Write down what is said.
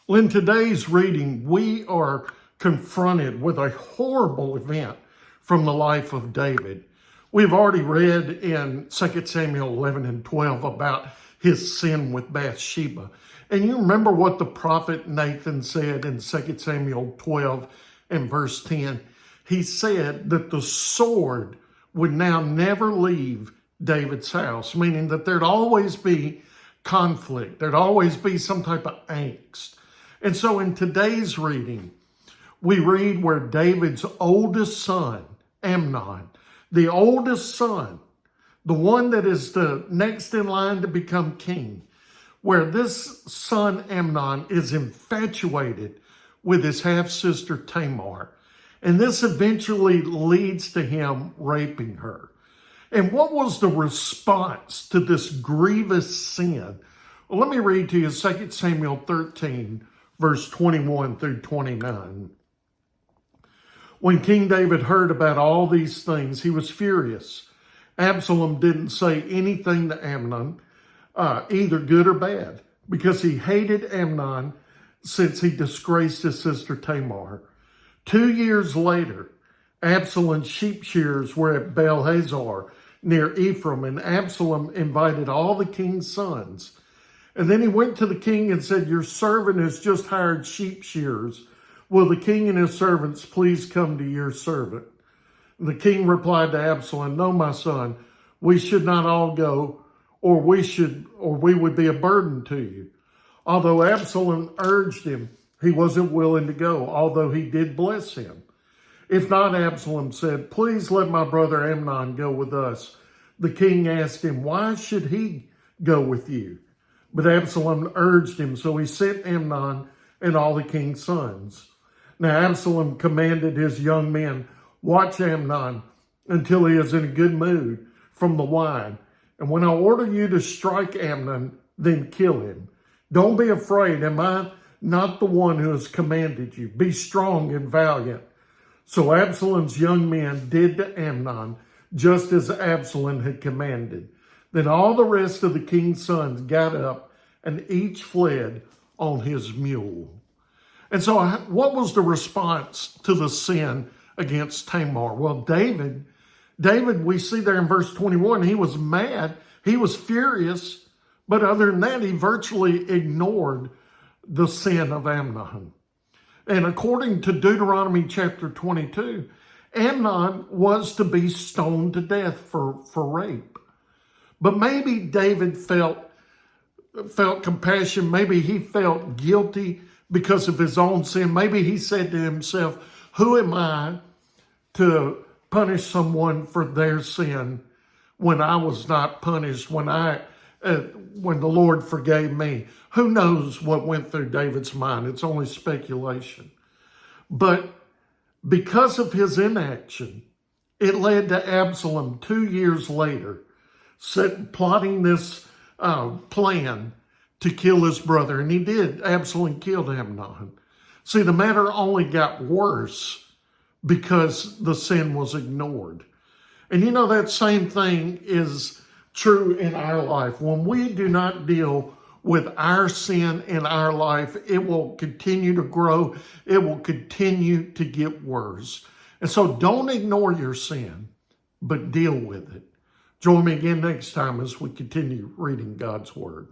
Well, in today's reading, we are confronted with a horrible event from the life of David. We've already read in 2 Samuel 11 and 12 about his sin with Bathsheba. And you remember what the prophet Nathan said in 2 Samuel 12 and verse 10? He said that the sword would now never leave David's house, meaning that there'd always be conflict. There'd always be some type of angst. And so in today's reading, we read where David's oldest son, Amnon, the oldest son, the one that is the next in line to become king, where this son Amnon is infatuated with his half-sister Tamar. And this eventually leads to him raping her. And what was the response to this grievous sin? Well, let me read to you 2 Samuel 13, verse 21 through 29. When King David heard about all these things, he was furious. Absalom didn't say anything to Amnon, either good or bad, because he hated Amnon since he disgraced his sister Tamar. 2 years later, Absalom's sheep shearers were at Baal-hazor near Ephraim, and Absalom invited all the king's sons. And then he went to the king and said, "Your servant has just hired sheep shearers. Will the king and his servants please come to your servant?" The king replied to Absalom, "No, my son, we should not all go, or we would be a burden to you." Although Absalom urged him, he wasn't willing to go, although he did bless him. If not, Absalom said, "Please let my brother Amnon go with us." The king asked him, "Why should he go with you?" But Absalom urged him, so he sent Amnon and all the king's sons. Now Absalom commanded his young men, "Watch Amnon until he is in a good mood from the wine. And when I order you to strike Amnon, then kill him. Don't be afraid. Am I not the one who has commanded you? Be strong and valiant." So Absalom's young men did to Amnon just as Absalom had commanded. Then all the rest of the king's sons got up and each fled on his mule. And so what was the response to the sin against Tamar? Well, David, we see there in verse 21, he was mad, he was furious, but other than that, he virtually ignored the sin of Amnon. And according to Deuteronomy chapter 22, Amnon was to be stoned to death for rape. But maybe David felt compassion. Maybe he felt guilty because of his own sin. Maybe he said to himself, "Who am I to punish someone for their sin when I was not punished, when the Lord forgave me?" Who knows what went through David's mind? It's only speculation. But because of his inaction, it led to Absalom 2 years later plotting this plan to kill his brother. And he did. Absalom killed Amnon. See, the matter only got worse because the sin was ignored. And you know, that same thing is true in our life. When we do not deal with our sin in our life, it will continue to grow. It will continue to get worse. And so don't ignore your sin, but deal with it. Join me again next time as we continue reading God's Word.